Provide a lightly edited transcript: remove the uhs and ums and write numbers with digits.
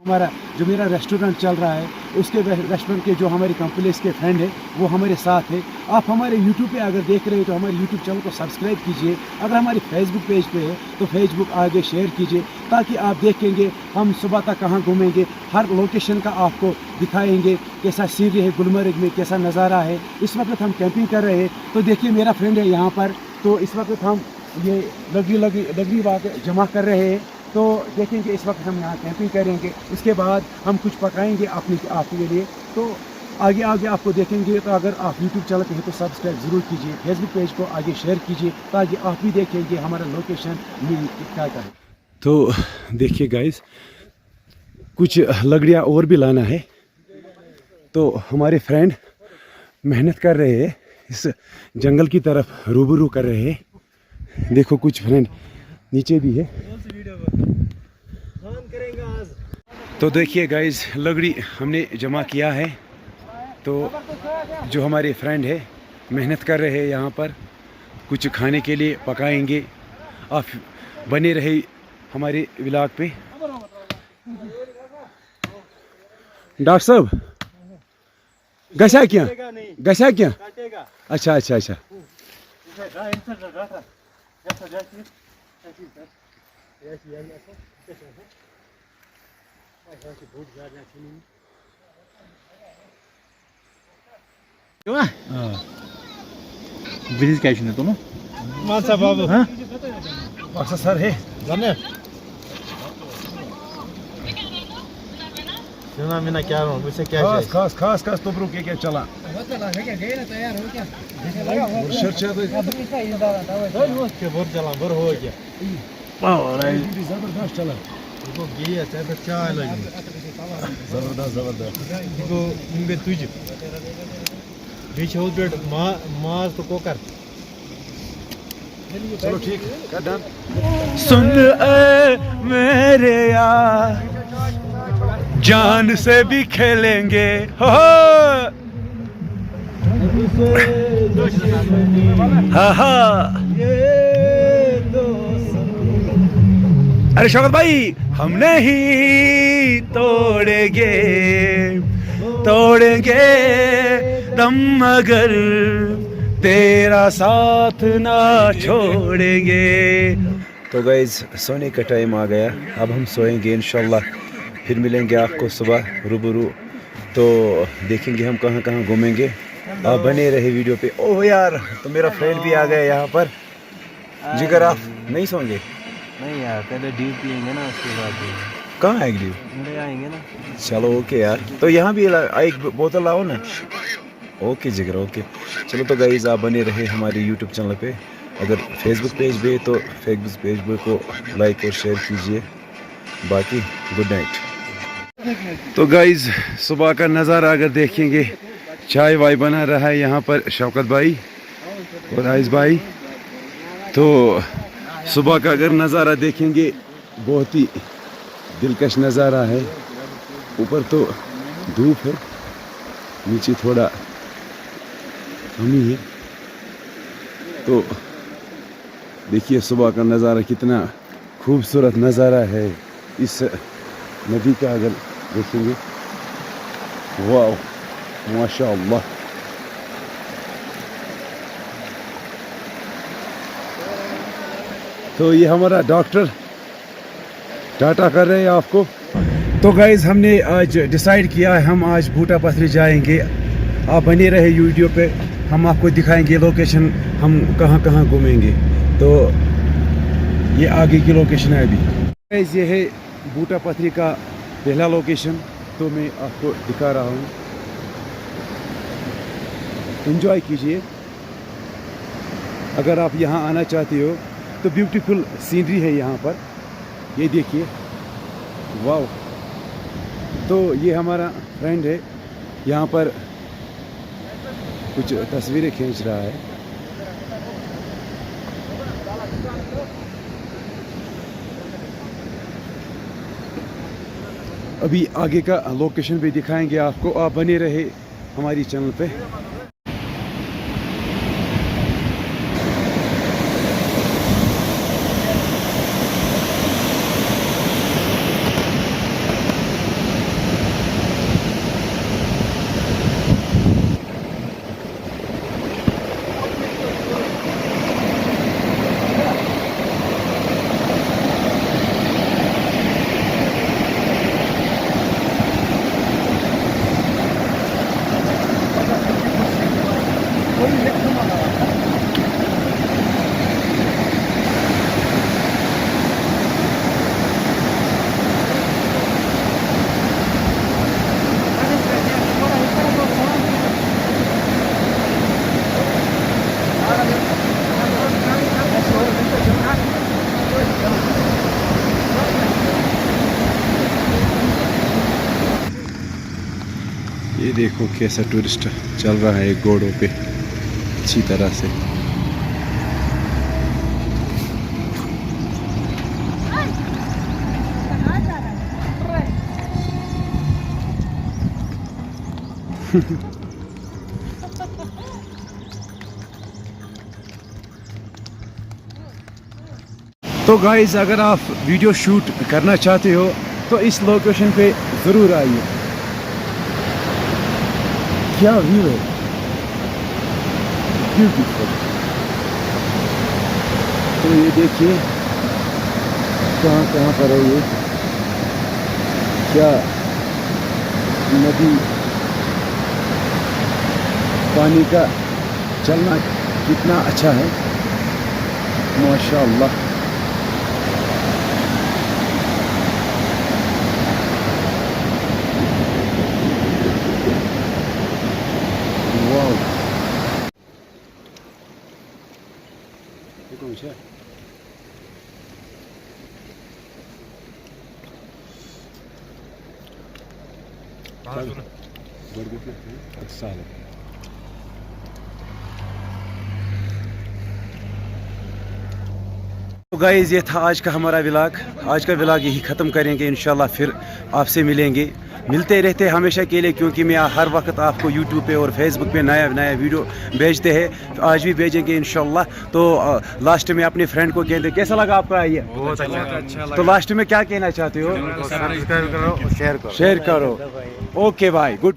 हमारा जो मेरा रेस्टोरेंट चल रहा है उसके रेस्टोरेंट के जो हमारी कंप्लेक्स के फ्रेंड है वो हमारे साथ है। आप हमारे यूट्यूब पे अगर देख रहे हो तो हमारे यूट्यूब चैनल को सब्सक्राइब कीजिए। अगर हमारे फेसबुक पेज पे है तो फेसबुक आगे शेयर कीजिए ताकि आप देखेंगे हम सुबह तक कहाँ घूमेंगे, हर लोकेशन का आपको दिखाएंगे कैसा सीनरी है गुलमर्ग में, कैसा नज़ारा है। इस वक्त हम कैंपिंग कर रहे हैं तो देखिए मेरा फ्रेंड है यहाँ पर, तो इस वक्त हम ये लगी बात जमा कर रहे हैं। तो देखेंगे इस वक्त हम यहाँ कैंपिंग करेंगे, उसके बाद हम कुछ पकाएंगे आपके लिए। तो आगे आपको देखेंगे। तो अगर आप यूट्यूब चैनल पे हैं तो सब्सक्राइब ज़रूर कीजिए, फेसबुक पेज को आगे शेयर कीजिए ताकि आप भी देखेंगे हमारा लोकेशन क्या है। तो देखिए गाइस, कुछ लकड़ियाँ और भी लाना है। तो हमारे फ्रेंड मेहनत कर रहे हैं, इस जंगल की तरफ रूबरू कर रहे हैं। देखो कुछ फ्रेंड नीचे भी है। तो देखिए गाइस, लकड़ी हमने जमा किया है। तो जो हमारे फ्रेंड है मेहनत कर रहे हैं यहाँ पर, कुछ खाने के लिए पकाएंगे। आप बने रहे हमारे व्लॉग पे। डॉक्टर साहब गसा क्या अच्छा। ब्रिज क्या है तुम मानसा बाबू हाँ बक्सा सर है जाने सुना मैंने क्या हूँ मुझसे क्या खास तो ब्रो क्या चला तैयार हो क्या बहुत चला बर हो गया जबरदस्त चला जबरदस्त तुझ पे माज तो कोकर। चलो ठीक है। सुन ए मेरे यार, जान से भी खेलेंगे हो। हा अरे शौकत भाई, हम नहीं तोड़ेंगे दम मगर तेरा साथ ना छोड़ेंगे। तो गाइस सोने का टाइम आ गया, अब हम सोएंगे इंशाल्लाह। फिर मिलेंगे आपको सुबह रूबरू। तो देखेंगे हम कहाँ कहाँ घूमेंगे। आप बने रहे वीडियो पे। ओह यार, तो मेरा फ्रेंड भी आ गया यहाँ पर। जिगर आप नहीं सोएंगे? नहीं यार, पहले ड्यू पियेंगे ना, उसके बाद कहाँ आएंगे ड्यू? ले आएंगे ना। चलो ओके यार, तो यहाँ भी एक बोतल लाओ ना। ओके जिगर ओके। चलो तो गाइस, आप बने रहे हमारे यूट्यूब चैनल पे। अगर फेसबुक पेज पे तो फेसबुक पेज को लाइक और शेयर कीजिए। बाकी गुड नाइट। तो गाइस, सुबह का नज़ारा अगर देखेंगे, चाय वाय बना रहा है यहाँ पर शौकत भाई और आइस भाई। तो सुबह का अगर नज़ारा देखेंगे, बहुत ही दिलकश नज़ारा है। ऊपर तो धूप है, नीचे थोड़ा कमी है। तो देखिए सुबह का नज़ारा कितना खूबसूरत नज़ारा है। इस नदी का अगर देखेंगे, वाह माशाअल्लाह। तो ये हमारा डॉक्टर टाटा कर रहे हैं आपको। तो गाइज, हमने आज डिसाइड किया है हम आज बूटा पथरी जाएंगे। आप बने रहे वीडियो पे, हम आपको दिखाएंगे लोकेशन, हम कहाँ कहाँ घूमेंगे। तो ये आगे की लोकेशन है अभी। गाइज, ये है बूटा पथरी का पहला लोकेशन, तो मैं आपको दिखा रहा हूँ। एंजॉय कीजिए। अगर आप यहाँ आना चाहते हो तो ब्यूटीफुल सीनरी है यहाँ पर, ये देखिए, वाह। तो ये हमारा फ्रेंड है यहाँ पर, कुछ तस्वीरें खींच रहा है। अभी आगे का लोकेशन भी दिखाएंगे आपको। आप बने रहे हमारी चैनल पे। ये देखो कैसा टूरिस्ट चल रहा है घोड़ों पे अच्छी तरह से। तो गाइस अगर आप वीडियो शूट करना चाहते हो तो इस लोकेशन पे ज़रूर आइए। क्या व्यू है, ब्यूटीफुल। तो ये देखिए कहाँ कहाँ पर है ये, क्या नदी, पानी का चलना कितना अच्छा है, माशाअल्लाह। वाओ, ये कौन सा है? अच्छा है। तो गाइस ये था आज का हमारा व्लॉग। आज का व्लॉग यही ख़त्म करेंगे इंशाल्लाह, फिर आपसे मिलते रहते हैं हमेशा के लिए, क्योंकि मैं हर वक्त आपको यूट्यूब पे और फेसबुक पे नया नया वीडियो भेजते हैं। आज भी भेजेंगे इंशाल्लाह। तो लास्ट में अपने फ्रेंड को कहते, कैसा लगा आपका ये? बहुत अच्छा लगा। तो लास्ट में क्या कहना चाहते हो? सब्सक्राइब करो, शेयर करो। शेयर करो। ओके भाई, गुड।